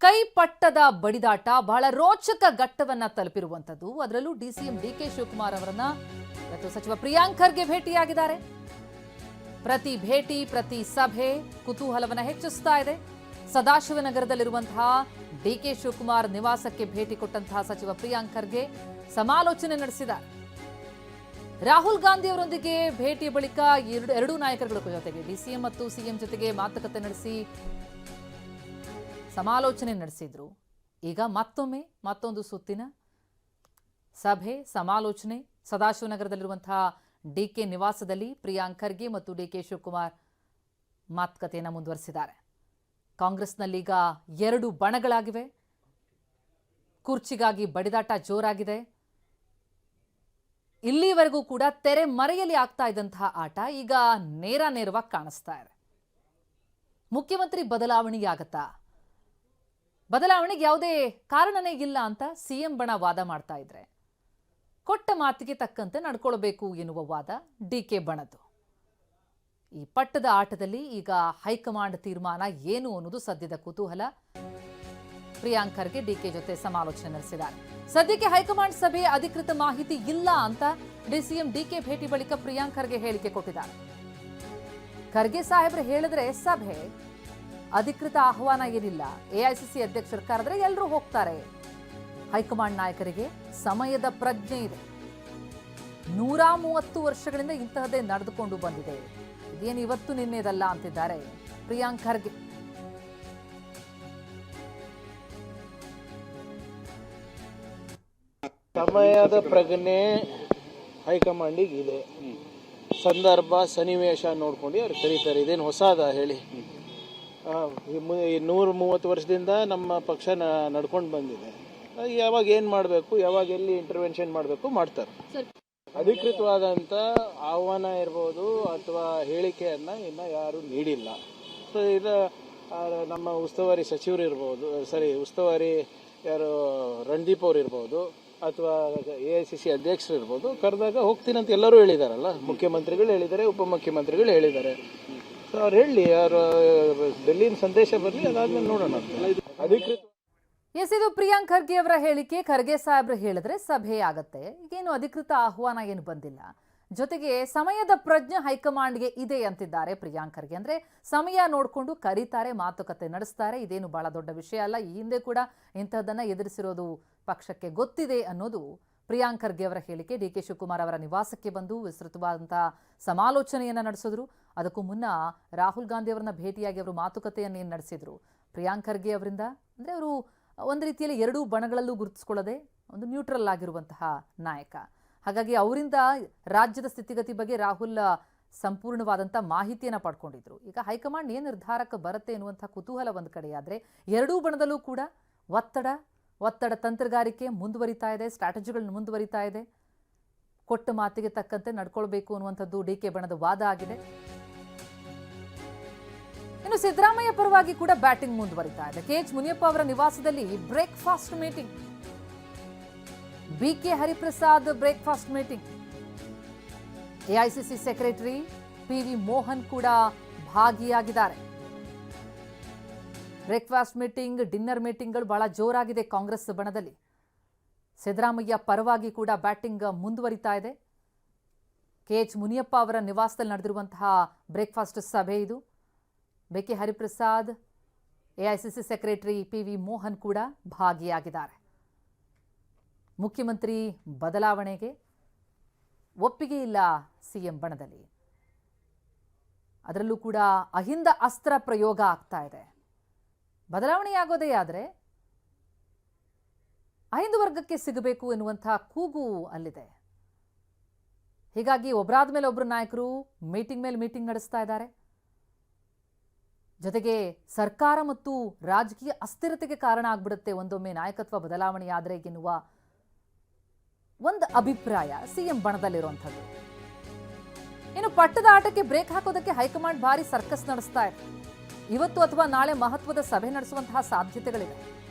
ಕೈಪಟ್ಟದ ಬಡಿದಾಟ ಬಹಳ ರೋಚಕ ಘಟ್ಟವನ್ನ ತಲುಪಿರುವಂತದ್ದು. ಅದರಲ್ಲೂ ಡಿಸಿಎಂ ಡಿಕೆ ಶಿವಕುಮಾರ್ ಅವರನ್ನ ಇವತ್ತು ಸಚಿವ ಪ್ರಿಯಾಂಕ್ ಖರ್ಗೆ ಭೇಟಿಯಾಗಿದ್ದಾರೆ. ಪ್ರತಿ ಭೇಟಿ ಪ್ರತಿ ಸಭೆ ಕುತೂಹಲವನ್ನ ಹೆಚ್ಚಿಸ್ತಾ ಇದೆ. ಸದಾಶಿವನಗರದಲ್ಲಿರುವಂತಹ ಡಿಕೆ ಶಿವಕುಮಾರ್ ನಿವಾಸಕ್ಕೆ ಭೇಟಿ ಕೊಟ್ಟಂತಹ ಸಚಿವ ಪ್ರಿಯಾಂಕ್ ಖರ್ಗೆ ಸಮಾಲೋಚನೆ ನಡೆಸಿದ್ದಾರೆ. ರಾಹುಲ್ ಗಾಂಧಿ ಅವರೊಂದಿಗೆ ಭೇಟಿಯ ಬಳಿಕ ಎರಡೂ ನಾಯಕರುಗಳ ಜೊತೆಗೆ ಡಿಸಿಎಂ ಮತ್ತು ಸಿಎಂ ಜೊತೆಗೆ ಮಾತುಕತೆ ನಡೆಸಿ ಸಮಾಲೋಚನೆ ನಡೆಸಿದ್ರು. ಈಗ ಮತ್ತೊಂದು ಸುತ್ತಿನ ಸಭೆ ಸಮಾಲೋಚನೆ ಸದಾಶಿವನಗರದಲ್ಲಿರುವಂತಹ ಡಿಕೆ ನಿವಾಸದಲ್ಲಿ ಪ್ರಿಯಾಂಕ್ ಖರ್ಗೆ ಮತ್ತು ಡಿಕೆ ಶಿವಕುಮಾರ್ ಮಾತುಕತೆಯನ್ನು ಮುಂದುವರೆಸಿದ್ದಾರೆ. ಕಾಂಗ್ರೆಸ್ನಲ್ಲೀಗ ಎರಡು ಬಣಗಳಾಗಿವೆ. ಕುರ್ಚಿಗಾಗಿ ಬಡಿದಾಟ ಜೋರಾಗಿದೆ. ಇಲ್ಲಿವರೆಗೂ ಕೂಡ ತೆರೆ ಮರೆಯಲ್ಲಿ ಆಗ್ತಾ ಇದ್ದಂತಹ ಆಟ ಈಗ ನೇರವಾಗಿ ಕಾಣಿಸ್ತಾ ಇದೆ. ಮುಖ್ಯಮಂತ್ರಿ ಬದಲಾವಣೆಯಾಗತ್ತಾ? ಬದಲಾವಣೆಗೆ ಯಾವುದೇ ಕಾರಣನೇ ಇಲ್ಲ ಅಂತ ಸಿಎಂ ಬಣ ವಾದ ಮಾಡ್ತಾ ಇದ್ರೆ, ಕೊಟ್ಟ ಮಾತಿಗೆ ತಕ್ಕಂತೆ ನಡ್ಕೊಳ್ಬೇಕು ಎನ್ನುವ ವಾದ ಡಿಕೆ ಬಣದ್ದು. ಈ ಪಟ್ಟದ ಆಟದಲ್ಲಿ ಈಗ ಹೈಕಮಾಂಡ್ ತೀರ್ಮಾನ ಏನು ಅನ್ನೋದು ಸದ್ಯದ ಕುತೂಹಲ. ಪ್ರಿಯಾಂಕ್ ಖರ್ಗೆ ಡಿಕೆ ಜೊತೆ ಸಮಾಲೋಚನೆ ನಡೆಸಿದ್ದಾರೆ. ಸದ್ಯಕ್ಕೆ ಹೈಕಮಾಂಡ್ ಸಭೆ ಅಧಿಕೃತ ಮಾಹಿತಿ ಇಲ್ಲ ಅಂತ ಡಿಸಿಎಂ ಡಿಕೆ ಭೇಟಿ ಬಳಿಕ ಪ್ರಿಯಾಂಕ್ ಖರ್ಗೆ ಹೇಳಿಕೆ ಕೊಟ್ಟಿದ್ದಾರೆ. ಖರ್ಗೆ ಸಾಹೇಬ್ರು ಹೇಳಿದ್ರೆ ಸಭೆ ಅಧಿಕೃತ ಆಹ್ವಾನ ಏನಿಲ್ಲ. ಎಐಸಿಸಿ ಅಧ್ಯಕ್ಷರ ಕರೆದ್ರೆ ಎಲ್ಲರೂ ಹೋಗ್ತಾರೆ. ಹೈಕಮಾಂಡ್ ನಾಯಕರಿಗೆ ಸಮಯದ ಪ್ರಜ್ಞೆ ಇದೆ. 130 ವರ್ಷಗಳಿಂದ ಇಂತಹದ್ದೇ ನಡೆದುಕೊಂಡು ಬಂದಿದೆ. ಇದೇನು ಇವತ್ತು ನಿನ್ನೆದಲ್ಲ ಅಂತಿದ್ದಾರೆ ಪ್ರಿಯಾಂಕ್ ಖರ್ಗೆ. ಸಮಯದ ಪ್ರಜ್ಞೆ ಹೈಕಮಾಂಡಿಗೆ ಇದೆ. ಸಂದರ್ಭ ಸನ್ನಿವೇಶ ನೋಡ್ಕೊಂಡು ಅವ್ರು ಕರೀತಾರೆ. ಇದೇನು ಹೊಸದ ಹೇಳಿ? 130 ವರ್ಷದಿಂದ ನಮ್ಮ ಪಕ್ಷ ನಡ್ಕೊಂಡು ಬಂದಿದೆ. ಯಾವಾಗ ಏನು ಮಾಡಬೇಕು, ಯಾವಾಗ ಎಲ್ಲಿ ಇಂಟರ್ವೆನ್ಷನ್ ಮಾಡಬೇಕು ಮಾಡ್ತಾರೆ. ಅಧಿಕೃತವಾದಂಥ ಆಹ್ವಾನ ಇರ್ಬೋದು ಅಥವಾ ಹೇಳಿಕೆಯನ್ನು ಇನ್ನು ಯಾರು ನೀಡಿಲ್ಲ. ಸೊ ಇದು ನಮ್ಮ ಉಸ್ತುವಾರಿ ಸಚಿವರು ಇರ್ಬೋದು, ಉಸ್ತುವಾರಿ ಯಾರು ರಣದೀಪ್ ಅವ್ರು ಇರ್ಬೋದು ಅಥವಾ AICC ಅಧ್ಯಕ್ಷರು ಇರ್ಬೋದು. ಕರೆದಾಗ ಹೋಗ್ತೀನಿ ಅಂತ ಎಲ್ಲರೂ ಹೇಳಿದಾರಲ್ಲ. ಮುಖ್ಯಮಂತ್ರಿಗಳು ಹೇಳಿದ್ದಾರೆ, ಉಪಮುಖ್ಯಮಂತ್ರಿಗಳು ಹೇಳಿದ್ದಾರೆ. ಅವ್ರು ಹೇಳಿ, ಯಾರು ಡೆಲ್ಲಿನ ಸಂದೇಶ ಬರಲಿ, ಅದಾದ್ಮೇಲೆ ನೋಡೋಣ. ಅಧಿಕೃತ ಇದು ಪ್ರಿಯಾಂಕ್ ಖರ್ಗೆ ಅವರ ಹೇಳಿಕೆ. ಖರ್ಗೆ ಸಾಹೇಬ್ರು ಹೇಳಿದ್ರೆ ಸಭೆ ಆಗತ್ತೆ. ಈಗೇನು ಅಧಿಕೃತ ಆಹ್ವಾನ ಏನು ಬಂದಿಲ್ಲ. ಜೊತೆಗೆ ಸಮಯದ ಪ್ರಜ್ಞೆ ಹೈಕಮಾಂಡ್ಗೆ ಇದೆ ಅಂತಿದ್ದಾರೆ ಪ್ರಿಯಾಂಕ್ ಖರ್ಗೆ. ಅಂದ್ರೆ ಸಮಯ ನೋಡಿಕೊಂಡು ಕರೀತಾರೆ, ಮಾತುಕತೆ ನಡೆಸ್ತಾರೆ. ಇದೇನು ಬಹಳ ದೊಡ್ಡ ವಿಷಯ ಅಲ್ಲ. ಈ ಹಿಂದೆ ಕೂಡ ಇಂಥದ್ದನ್ನ ಎದುರಿಸಿರೋದು ಪಕ್ಷಕ್ಕೆ ಗೊತ್ತಿದೆ ಅನ್ನೋದು ಪ್ರಿಯಾಂಕ್ ಖರ್ಗೆ ಅವರ ಹೇಳಿಕೆ. ಡಿಕೆ ಶಿವಕುಮಾರ್ ಅವರ ನಿವಾಸಕ್ಕೆ ಬಂದು ವಿಸ್ತೃತವಾದಂತಹ ಸಮಾಲೋಚನೆಯನ್ನ ನಡೆಸಿದ್ರು. ಅದಕ್ಕೂ ಮುನ್ನ ರಾಹುಲ್ ಗಾಂಧಿ ಅವರನ್ನ ಭೇಟಿಯಾಗಿ ಅವರು ಮಾತುಕತೆಯನ್ನೇನು ನಡೆಸಿದ್ರು ಪ್ರಿಯಾಂಕ್ ಖರ್ಗೆ ಅವರಿಂದ. ಅಂದ್ರೆ ಅವರು ಒಂದು ರೀತಿಯಲ್ಲಿ ಎರಡೂ ಬಣಗಳಲ್ಲೂ ಗುರುತಿಸ್ಕೊಳ್ಳದೆ ಒಂದು ನ್ಯೂಟ್ರಲ್ ಆಗಿರುವಂತಹ ನಾಯಕ. ಹಾಗಾಗಿ ಅವರಿಂದ ರಾಜ್ಯದ ಸ್ಥಿತಿಗತಿ ಬಗ್ಗೆ ರಾಹುಲ್ ಸಂಪೂರ್ಣವಾದಂಥ ಮಾಹಿತಿಯನ್ನು ಪಡ್ಕೊಂಡಿದ್ರು. ಈಗ ಹೈಕಮಾಂಡ್ ಏನು ನಿರ್ಧಾರಕ್ಕೆ ಬರುತ್ತೆ ಎನ್ನುವಂಥ ಕುತೂಹಲ ಒಂದು ಕಡೆಯಾದರೆ, ಎರಡೂ ಬಣದಲ್ಲೂ ಕೂಡ ಒತ್ತಡ ತಂತ್ರಗಾರಿಕೆ ಮುಂದುವರಿತಾ ಇದೆ. ಸ್ಟ್ರಾಟಜಿಗಳನ್ನ ಮುಂದುವರಿತಾ ಇದೆ. ಕೊಟ್ಟ ಮಾತಿಗೆ ತಕ್ಕಂತೆ ನಡ್ಕೊಳ್ಬೇಕು ಅನ್ನುವಂಥದ್ದು ಡಿಕೆ ಬಣದ ವಾದ ಆಗಿದೆ. ಇನ್ನು ಸಿದ್ದರಾಮಯ್ಯ ಪರವಾಗಿ ಕೂಡ ಬ್ಯಾಟಿಂಗ್ ಮುಂದುವರಿತಾ ಇದೆ. KH ಮುನಿಯಪ್ಪ ಅವರ ನಿವಾಸದಲ್ಲಿ breakfast meeting. BK Hariprasad breakfast meeting. AICC secretary PV Mohan ಕೂಡ ಭಾಗಿಯಾಗಿದ್ದಾರೆ. ಬ್ರೇಕ್ಫಾಸ್ಟ್ ಮೀಟಿಂಗ್, ಡಿನ್ನರ್ ಮೀಟಿಂಗ್ಗಳು ಬಹಳ ಜೋರಾಗಿದೆ ಕಾಂಗ್ರೆಸ್ ಬಣದಲ್ಲಿ. ಸಿದ್ದರಾಮಯ್ಯ ಪರವಾಗಿ ಕೂಡ ಬ್ಯಾಟಿಂಗ್ ಮುಂದುವರಿತಾ ಇದೆ. KH ಮುನಿಯಪ್ಪ ಅವರ ನಿವಾಸದಲ್ಲಿ ನಡೆದಿರುವಂತಹ ಬ್ರೇಕ್ಫಾಸ್ಟ್ ಸಭೆ ಇದು. BK Hariprasad, AICC secretary PV Mohan ಕೂಡ ಭಾಗಿಯಾಗಿದ್ದಾರೆ. ಮುಖ್ಯಮಂತ್ರಿ ಬದಲಾವಣೆಗೆ ಒಪ್ಪಿಗೆ ಇಲ್ಲ ಸಿಎಂ ಬಣದಲ್ಲಿ. ಅದರಲ್ಲೂ ಕೂಡ ಅಹಿಂದ ಅಸ್ತ್ರ ಪ್ರಯೋಗ ಆಗ್ತಾ ಇದೆ. ಬದಲಾವಣೆಯಾಗೋದೇ ಆದರೆ ಅಹಿಂದ ವರ್ಗಕ್ಕೆ ಸಿಗಬೇಕು ಎನ್ನುವಂತಹ ಕೂಗು ಅಲ್ಲಿದೆ. ಹೀಗಾಗಿ ಒಬ್ಬರಾದ ಮೇಲೆ ಒಬ್ಬರು ನಾಯಕರು ಮೀಟಿಂಗ್ ಮೇಲೆ ಮೀಟಿಂಗ್ ನಡೆಸ್ತಾ ಇದ್ದಾರೆ. ಜೊತೆಗೆ ಸರ್ಕಾರ ಮತ್ತು ರಾಜಕೀಯ ಅಸ್ಥಿರತೆಗೆ ಕಾರಣ ಆಗ್ಬಿಡುತ್ತೆ ಒಂದೊಮ್ಮೆ ನಾಯಕತ್ವ ಬದಲಾವಣೆಯಾದರೆ ಎನ್ನುವ ಒಂದು ಅಭಿಪ್ರಾಯ ಸಿಎಂ ಬಣದಲ್ಲಿರುವಂಥದ್ದು. ಇನ್ನು ಪಟ್ಟದ ಆಟಕ್ಕೆ ಬ್ರೇಕ್ ಹಾಕೋದಕ್ಕೆ ಹೈಕಮಾಂಡ್ ಭಾರಿ ಸರ್ಕಸ್ ನಡೆಸ್ತಾ ಇದೆ. ಇವತ್ತು ಅಥವಾ ನಾಳೆ ಮಹತ್ವದ ಸಭೆ ನಡೆಸುವಂತಹ ಸಾಧ್ಯತೆಗಳಿವೆ.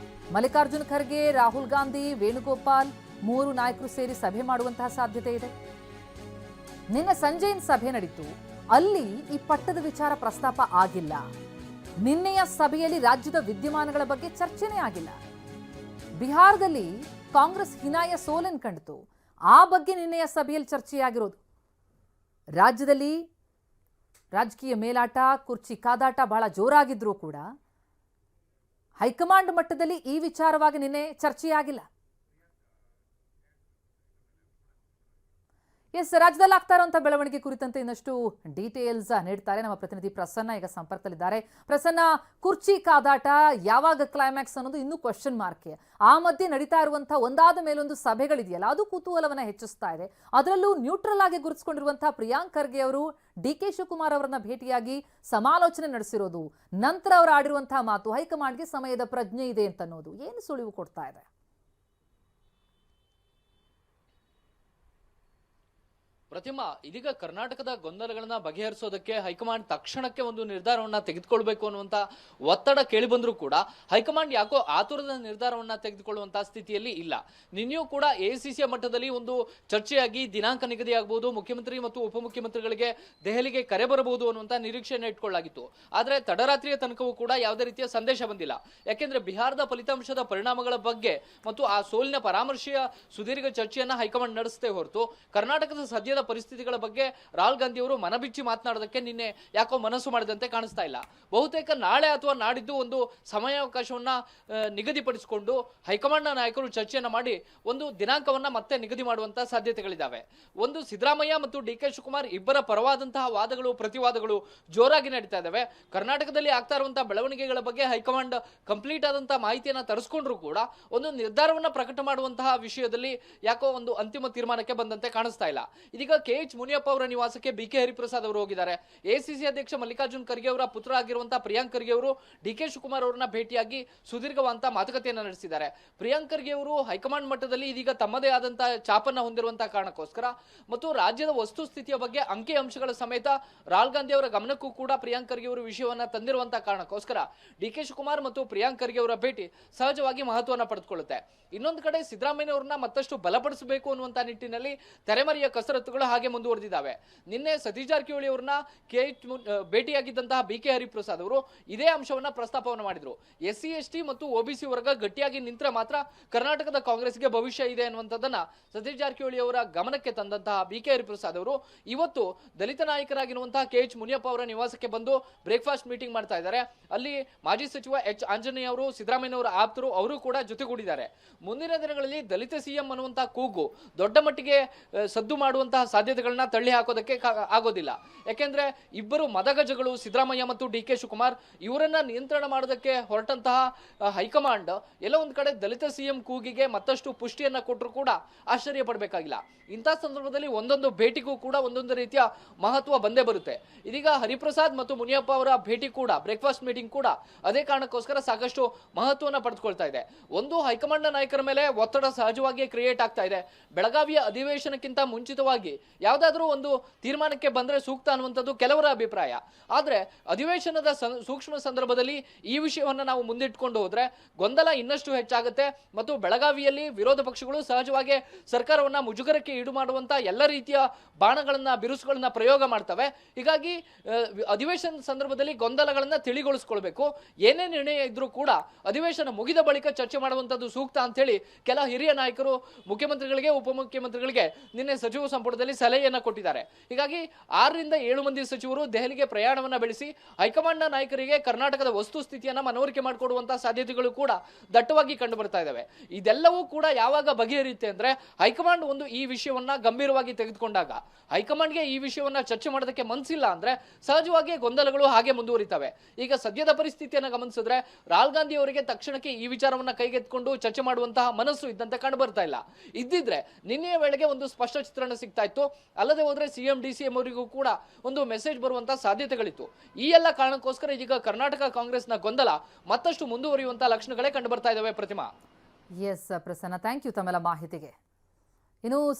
ಮಲ್ಲಿಕಾರ್ಜುನ ಖರ್ಗೆ, ರಾಹುಲ್ ಗಾಂಧಿ, ವೇಣುಗೋಪಾಲ್ 3 ನಾಯಕರು ಸೇರಿ ಸಭೆ ಮಾಡುವಂತಹ ಸಾಧ್ಯತೆ ಇದೆ. ನಿನ್ನೆ ಸಂಜೆಯಿಂದ ಸಭೆ ನಡೀತು. ಅಲ್ಲಿ ಈ ಪಟ್ಟದ ವಿಚಾರ ಪ್ರಸ್ತಾಪ ಆಗಿಲ್ಲ. ನಿನ್ನೆಯ ಸಭೆಯಲ್ಲಿ ರಾಜ್ಯದ ವಿದ್ಯಮಾನಗಳ ಬಗ್ಗೆ ಚರ್ಚೆನೇ ಆಗಿಲ್ಲ. ಬಿಹಾರದಲ್ಲಿ ಕಾಂಗ್ರೆಸ್ ಹೀನಾಯ ಸೋಲನ್ನು ಕಂಡಿತು. ಆ ಬಗ್ಗೆ ನಿನ್ನೆಯ ಸಭೆಯಲ್ಲಿ ಚರ್ಚೆಯಾಗಿರೋದು. ರಾಜ್ಯದಲ್ಲಿ ರಾಜಕೀಯ ಮೇಲಾಟ, ಕುರ್ಚಿ ಕಾದಾಟ ಬಹಳ ಜೋರಾಗಿದ್ರೂ ಕೂಡ ಹೈಕಮಾಂಡ್ ಮಟ್ಟದಲ್ಲಿ ಈ ವಿಚಾರವಾಗಿ ನಿನ್ನೆ ಚರ್ಚೆಯಾಗಿಲ್ಲ. ಎಸ್, ರಾಜ್ಯದಲ್ಲಿ ಆಗ್ತಾ ಇರುವಂತಹ ಬೆಳವಣಿಗೆ ಕುರಿತಂತೆ ಇನ್ನಷ್ಟು ಡೀಟೇಲ್ಸ್ ನೀಡ್ತಾರೆ ನಮ್ಮ ಪ್ರತಿನಿಧಿ ಪ್ರಸನ್ನ. ಈಗ ಸಂಪರ್ಕದಲ್ಲಿದ್ದಾರೆ. ಪ್ರಸನ್ನ, ಕುರ್ಚಿ ಕಾದಾಟ ಯಾವಾಗ ಕ್ಲೈಮ್ಯಾಕ್ಸ್ ಅನ್ನೋದು ಇನ್ನೂ ಕ್ವಶನ್ ಮಾರ್ಕ್. ಆ ಮಧ್ಯೆ ನಡೀತಾ ಇರುವಂತಹ ಒಂದಾದ ಮೇಲೊಂದು ಸಭೆಗಳಿದೆಯಲ್ಲ, ಅದು ಕುತೂಹಲವನ್ನ ಹೆಚ್ಚಿಸ್ತಾ ಇದೆ. ಅದರಲ್ಲೂ ನ್ಯೂಟ್ರಲ್ ಆಗಿ ಗುರುತಿಸಿಕೊಂಡಿರುವಂತಹ ಪ್ರಿಯಾಂಕ್ ಖರ್ಗೆ ಅವರು ಡಿ.ಕೆ. ಶಿವಕುಮಾರ್ ಅವರನ್ನ ಭೇಟಿಯಾಗಿ ಸಮಾಲೋಚನೆ ನಡೆಸಿರೋದು, ನಂತರ ಅವರು ಆಡಿರುವಂತಹ ಮಾತು ಹೈಕಮಾಂಡ್ಗೆ ಸಮಯದ ಪ್ರಜ್ಞೆ ಇದೆ ಅಂತ ಅನ್ನೋದು ಏನು ಸುಳಿವು ಕೊಡ್ತಾ ಇದೆ? ಪ್ರತಿಮಾ, ಇದೀಗ ಕರ್ನಾಟಕದ ಗೊಂದಲಗಳನ್ನ ಬಗೆಹರಿಸೋದಕ್ಕೆ ಹೈಕಮಾಂಡ್ ತಕ್ಷಣಕ್ಕೆ ಒಂದು ನಿರ್ಧಾರವನ್ನ ತೆಗೆದುಕೊಳ್ಬೇಕು ಅನ್ನುವಂತ ಒತ್ತಡ ಕೇಳಿ ಬಂದರೂ ಕೂಡ ಹೈಕಮಾಂಡ್ ಯಾಕೋ ಆತುರದ ನಿರ್ಧಾರವನ್ನ ತೆಗೆದುಕೊಳ್ಳುವಂತಹ ಸ್ಥಿತಿಯಲ್ಲಿ ಇಲ್ಲ. ನಿನ್ನೆಯೂ ಕೂಡ ಎಐಸಿಸಿಯ ಮಟ್ಟದಲ್ಲಿ ಒಂದು ಚರ್ಚೆಯಾಗಿ ದಿನಾಂಕ ನಿಗದಿಯಾಗಬಹುದು, ಮುಖ್ಯಮಂತ್ರಿ ಮತ್ತು ಉಪಮುಖ್ಯಮಂತ್ರಿಗಳಿಗೆ ದೆಹಲಿಗೆ ಕರೆ ಬರಬಹುದು ಅನ್ನುವಂತ ನಿರೀಕ್ಷೆಯನ್ನು ಇಟ್ಕೊಳ್ಳಾಗಿತ್ತು. ಆದ್ರೆ ತಡರಾತ್ರಿಯ ತನಕವೂ ಕೂಡ ಯಾವುದೇ ರೀತಿಯ ಸಂದೇಶ ಬಂದಿಲ್ಲ. ಯಾಕೆಂದ್ರೆ ಬಿಹಾರದ ಫಲಿತಾಂಶದ ಪರಿಣಾಮಗಳ ಬಗ್ಗೆ ಮತ್ತು ಆ ಸೋಲಿನ ಪರಾಮರ್ಶೆಯ ಸುದೀರ್ಘ ಚರ್ಚೆಯನ್ನ ಹೈಕಮಾಂಡ್ ನಡೆಸದೇ ಹೊರತು ಕರ್ನಾಟಕದ ಸದ್ಯದ ಪರಿಸ್ಥಿತಿಗಳ ಬಗ್ಗೆ ರಾಹುಲ್ ಗಾಂಧಿ ಅವರು ಮನಬಿಚ್ಚಿ ಮಾತನಾಡೋದಕ್ಕೆ ನಿನ್ನೆ ಯಾಕೋ ಮನಸ್ಸು ಮಾಡಿದಂತೆ ಕಾಣಿಸ್ತಾ ಇಲ್ಲ. ಬಹುತೇಕ ನಾಳೆ ಅಥವಾ ನಾಡಿದ್ದು ಒಂದು ಸಮಯಾವಕಾಶವನ್ನ ನಿಗದಿಪಡಿಸಿಕೊಂಡು ಹೈಕಮಾಂಡ್ ನಾಯಕರು ಚರ್ಚೆಯನ್ನ ಮಾಡಿ ಒಂದು ದಿನಾಂಕವನ್ನ ಮತ್ತೆ ನಿಗದಿ ಮಾಡುವಂತಹ ಸಾಧ್ಯತೆಗಳಿದ್ದಾವೆ. ಒಂದು ಸಿದ್ದರಾಮಯ್ಯ ಮತ್ತು ಡಿ.ಕೆ. ಶಿವಕುಮಾರ್ ಇಬ್ಬರ ಪರವಾದಂತಹ ವಾದಗಳು ಪ್ರತಿವಾದಗಳು ಜೋರಾಗಿ ನಡೀತಾ ಇದ್ದಾವೆ. ಕರ್ನಾಟಕದಲ್ಲಿ ಆಗ್ತಾ ಇರುವಂತಹ ಬೆಳವಣಿಗೆಗಳ ಬಗ್ಗೆ ಹೈಕಮಾಂಡ್ ಕಂಪ್ಲೀಟ್ ಆದಂತಹ ಮಾಹಿತಿಯನ್ನ ತರಿಸ್ಕೊಂಡ್ರು ಕೂಡ ಒಂದು ನಿರ್ಧಾರವನ್ನ ಪ್ರಕಟ ಮಾಡುವಂತಹ ವಿಷಯದಲ್ಲಿ ಯಾಕೋ ಒಂದು ಅಂತಿಮ ತೀರ್ಮಾನಕ್ಕೆ ಬಂದಂತೆ ಕಾಣಿಸ್ತಾ ಇಲ್ಲ. ಇದೀಗ ಕೆ.ಎಚ್. ಮುನಿಯಪ್ಪ ಅವರ ನಿವಾಸಕ್ಕೆ ಬಿ.ಕೆ. ಹರಿಪ್ರಸಾದ್ ಅವರು ಹೋಗಿದ್ದಾರೆ. ಎಸಿಸಿ ಅಧ್ಯಕ್ಷ ಮಲ್ಲಿಕಾರ್ಜುನ್ ಖರ್ಗೆ ಅವರ ಪುತ್ರ ಆಗಿರುವಂತಹ ಪ್ರಿಯಾಂಕ್ ಖರ್ಗೆ ಅವರು ಡಿ.ಕೆ. ಶಿವಕುಮಾರ್ ಅವರನ್ನ ಭೇಟಿಯಾಗಿ ಸುದೀರ್ಘವಾದಂತಹ ಮಾತುಕತೆಯನ್ನು ನಡೆಸಿದ್ದಾರೆ. ಪ್ರಿಯಾಂಕ್ ಖರ್ಗೆ ಅವರು ಹೈಕಮಾಂಡ್ ಮಟ್ಟದಲ್ಲಿ ಇದೀಗ ತಮ್ಮದೇ ಆದಂತಹ ಚಾಪನ್ನ ಹೊಂದಿರುವಂತಹ ಕಾರಣಕ್ಕೋಸ್ಕರ ಮತ್ತು ರಾಜ್ಯದ ವಸ್ತುಸ್ಥಿತಿಯ ಬಗ್ಗೆ ಅಂಕಿ ಅಂಶಗಳ ಸಮೇತ ರಾಹುಲ್ ಗಾಂಧಿ ಅವರ ಗಮನಕ್ಕೂ ಕೂಡ ಪ್ರಿಯಾಂಕ್ ಖರ್ಗೆ ಅವರು ವಿಷಯವನ್ನ ತಂದಿರುವಂತಹ ಕಾರಣಕ್ಕೋಸ್ಕರ ಡಿ.ಕೆ. ಶಿವಕುಮಾರ್ ಮತ್ತು ಪ್ರಿಯಾಂಕ್ ಖರ್ಗೆ ಅವರ ಭೇಟಿ ಸಹಜವಾಗಿ ಮಹತ್ವವನ್ನು ಪಡೆದುಕೊಳ್ಳುತ್ತೆ. ಇನ್ನೊಂದು ಕಡೆ ಸಿದ್ದರಾಮಯ್ಯ ಅವರನ್ನ ಮತ್ತಷ್ಟು ಬಲಪಡಿಸಬೇಕು ಅನ್ನುವಂತಹ ನಿಟ್ಟಿನಲ್ಲಿ ತೆರೆಮರೆಯ ಕಸರತ್ತುಗಳು ಹಾಗೆ ಮುಂದುವರೆದಿದ್ದಾವೆ. ನಿನ್ನೆ ಸತೀಶ್ ಜಾರಕಿಹೊಳಿ ಅವರನ್ನ ಭೇಟಿಯಾಗಿದ್ದಂತಹ ಬಿ.ಕೆ. ಹರಿಪ್ರಸಾದ್ ಅವರು ಇದೇ ಅಂಶವನ್ನ ಪ್ರಸ್ತಾಪವನ್ನು ಮಾಡಿದ್ರು. SC ST ಮತ್ತು OBC ವರ್ಗ ಗಟ್ಟಿಯಾಗಿ ನಿಂತರೆ ಮಾತ್ರ ಕರ್ನಾಟಕದ ಕಾಂಗ್ರೆಸ್ಗೆ ಭವಿಷ್ಯ ಇದೆ ಅನ್ನುವಂಥದ್ದನ್ನ ಸತೀಶ್ ಜಾರಕಿಹೊಳಿ ಅವರ ಗಮನಕ್ಕೆ ತಂದಂತಹ ಬಿ.ಕೆ. ಹರಿಪ್ರಸಾದ್ ಅವರು ಇವತ್ತು ದಲಿತ ನಾಯಕರಾಗಿರುವಂತಹ ಕೆ.ಎಚ್. ಮುನಿಯಪ್ಪ ಅವರ ನಿವಾಸಕ್ಕೆ ಬಂದು ಬ್ರೇಕ್ಫಾಸ್ಟ್ ಮೀಟಿಂಗ್ ಮಾಡ್ತಾ ಇದ್ದಾರೆ. ಅಲ್ಲಿ ಮಾಜಿ ಸಚಿವ ಎಚ್ ಆಂಜನೇಯ ಅವರು, ಸಿದ್ದರಾಮಯ್ಯ ಅವರ ಆಪ್ತರು ಅವರು ಕೂಡ ಜೊತೆಗೂಡಿದ್ದಾರೆ. ಮುಂದಿನ ದಿನಗಳಲ್ಲಿ ದಲಿತ ಸಿಎಂ ಅನ್ನುವಂತಹ ಕೂಗು ದೊಡ್ಡ ಮಟ್ಟಿಗೆ ಸದ್ದು ಮಾಡುವಂತಹ ಸಾಧ್ಯತೆಗಳನ್ನ ತಳ್ಳಿ ಹಾಕೋದಕ್ಕೆ ಆಗೋದಿಲ್ಲ. ಯಾಕೆಂದ್ರೆ ಇಬ್ಬರು ಮದಗಜಗಳು ಸಿದ್ದರಾಮಯ್ಯ ಮತ್ತು ಡಿ.ಕೆ. ಶಿವಕುಮಾರ್ ಇವರನ್ನ ನಿಯಂತ್ರಣ ಮಾಡೋದಕ್ಕೆ ಹೊರಟಂತಹ ಹೈಕಮಾಂಡ್ ಎಲ್ಲ ಒಂದ್ ಕಡೆ ದಲಿತ ಸಿಎಂ ಕೂಗಿಗೆ ಮತ್ತಷ್ಟು ಪುಷ್ಟಿಯನ್ನ ಕೊಟ್ಟರು ಕೂಡ ಆಶ್ಚರ್ಯ ಪಡಬೇಕಾಗಿಲ್ಲ. ಇಂಥ ಸಂದರ್ಭದಲ್ಲಿ ಒಂದೊಂದು ಭೇಟಿಗೂ ಕೂಡ ಒಂದೊಂದು ರೀತಿಯ ಮಹತ್ವ ಬಂದೇ ಬರುತ್ತೆ. ಇದೀಗ ಹರಿಪ್ರಸಾದ್ ಮತ್ತು ಮುನಿಯಪ್ಪ ಅವರ ಭೇಟಿ ಕೂಡ, ಬ್ರೇಕ್ಫಾಸ್ಟ್ ಮೀಟಿಂಗ್ ಕೂಡ ಅದೇ ಕಾರಣಕ್ಕೋಸ್ಕರ ಸಾಕಷ್ಟು ಮಹತ್ವವನ್ನು ಪಡೆದುಕೊಳ್ತಾ ಇದೆ. ಒಂದು ಹೈಕಮಾಂಡ್ ನಾಯಕರ ಮೇಲೆ ಒತ್ತಡ ಸಹಜವಾಗಿಯೇ ಕ್ರಿಯೇಟ್ ಆಗ್ತಾ ಇದೆ. ಬೆಳಗಾವಿಯ ಅಧಿವೇಶನಕ್ಕಿಂತ ಮುಂಚಿತವಾಗಿ ಯಾವುದಾದ್ರೂ ಒಂದು ತೀರ್ಮಾನಕ್ಕೆ ಬಂದ್ರೆ ಸೂಕ್ತ ಅನ್ನುವಂಥದ್ದು ಕೆಲವರ ಅಭಿಪ್ರಾಯ. ಆದ್ರೆ ಅಧಿವೇಶನದ ಸೂಕ್ಷ್ಮ ಸಂದರ್ಭದಲ್ಲಿ ಈ ವಿಷಯವನ್ನ ನಾವು ಮುಂದಿಟ್ಕೊಂಡು ಹೋದ್ರೆ ಗೊಂದಲ ಇನ್ನಷ್ಟು ಹೆಚ್ಚಾಗುತ್ತೆ ಮತ್ತು ಬೆಳಗಾವಿಯಲ್ಲಿ ವಿರೋಧ ಪಕ್ಷಗಳು ಸಹಜವಾಗಿ ಸರ್ಕಾರವನ್ನ ಮುಜುಗರಕ್ಕೆ ಈಡು ಮಾಡುವಂತ ಎಲ್ಲ ರೀತಿಯ ಬಾಣಗಳನ್ನ, ಬಿರುಸುಗಳನ್ನ ಪ್ರಯೋಗ ಮಾಡ್ತವೆ. ಹೀಗಾಗಿ ಅಧಿವೇಶನ ಸಂದರ್ಭದಲ್ಲಿ ಗೊಂದಲಗಳನ್ನ ತಿಳಿಗೊಳಿಸ್ಕೊಳ್ಬೇಕು. ಏನೇ ನಿರ್ಣಯ ಇದ್ರೂ ಕೂಡ ಅಧಿವೇಶನ ಮುಗಿದ ಬಳಿಕ ಚರ್ಚೆ ಮಾಡುವಂತದ್ದು ಸೂಕ್ತ ಅಂತ ಹೇಳಿ ಕೆಲ ಹಿರಿಯ ನಾಯಕರು ಮುಖ್ಯಮಂತ್ರಿಗಳಿಗೆ, ಉಪಮುಖ್ಯಮಂತ್ರಿಗಳಿಗೆ ನಿನ್ನೆ ಸಚಿವ ಸಂಪುಟದಲ್ಲಿ ಸಲಹೆಯನ್ನ ಕೊಟ್ಟಿದ್ದಾರೆ. ಹೀಗಾಗಿ 6 ರಿಂದ 7 ಮಂದಿ ಸಚಿವರು ದೆಹಲಿಗೆ ಪ್ರಯಾಣವನ್ನ ಬೆಳೆಸಿ ಹೈಕಮಾಂಡ್ ನಾಯಕರಿಗೆ ಕರ್ನಾಟಕದ ವಸ್ತುಸ್ಥಿತಿಯನ್ನ ಮನವರಿಕೆ ಮಾಡಿಕೊಡುವಂತಹ ಸಾಧ್ಯತೆಗಳು ಕೂಡ ದಟ್ಟವಾಗಿ ಕಂಡು ಬರ್ತಾ ಇದಾವೆ. ಇದೆಲ್ಲವೂ ಕೂಡ ಯಾವಾಗ ಬಗೆಹರಿಯುತ್ತೆ ಅಂದ್ರೆ ಹೈಕಮಾಂಡ್ ಒಂದು ಈ ವಿಷಯವನ್ನ ಗಂಭೀರವಾಗಿ ತೆಗೆದುಕೊಂಡಾಗ, ಹೈಕಮಾಂಡ್ಗೆ ಈ ವಿಷಯವನ್ನ ಚರ್ಚೆ ಮಾಡೋದಕ್ಕೆ ಮನಸ್ಸಿಲ್ಲ ಅಂದ್ರೆ ಸಹಜವಾಗಿ ಗೊಂದಲಗಳು ಹಾಗೆ ಮುಂದುವರಿತವೆ. ಈಗ ಸದ್ಯದ ಪರಿಸ್ಥಿತಿಯನ್ನ ಗಮನಿಸಿದ್ರೆ ರಾಹುಲ್ ಗಾಂಧಿ ಅವರಿಗೆ ತಕ್ಷಣಕ್ಕೆ ಈ ವಿಚಾರವನ್ನ ಕೈಗೆತ್ತಿಕೊಂಡು ಚರ್ಚೆ ಮಾಡುವಂತಹ ಮನಸ್ಸು ಇದ್ದಂತೆ ಕಂಡು ಬರ್ತಾ ಇಲ್ಲ. ಇದ್ದಿದ್ರೆ ನಿನ್ನೆಯ ವೇಳೆಗೆ ಒಂದು ಸ್ಪಷ್ಟ ಚಿತ್ರಣ ಸಿಗ್ತಾ ಇತ್ತು. ಅಲ್ಲದೆ ಹೋದ್ರೆ ಸಿಎಂ DCM ಅವರಿಗೂ ಕೂಡ ಒಂದು ಮೆಸೇಜ್ ಬರುವಂತಹ ಸಾಧ್ಯತೆಗಳಿತ್ತು. ಈ ಎಲ್ಲ ಕಾರಣಕ್ಕೋಸ್ಕರ ಈಗ ಕರ್ನಾಟಕ ಕಾಂಗ್ರೆಸ್ನ ಗೊಂದಲ ಮತ್ತಷ್ಟು ಮುಂದುವರಿಯುವಂತಹ ಲಕ್ಷಣಗಳೇ ಕಂಡು ಬರ್ತಾ ಇದಾವೆ. ಪ್ರತಿಮಾ. ಎಸ್ ಪ್ರಸನ್ನ, ಥ್ಯಾಂಕ್ ಯು ತಮ್ಮೆಲ್ಲ ಮಾಹಿತಿಗೆ. ಇನ್ನು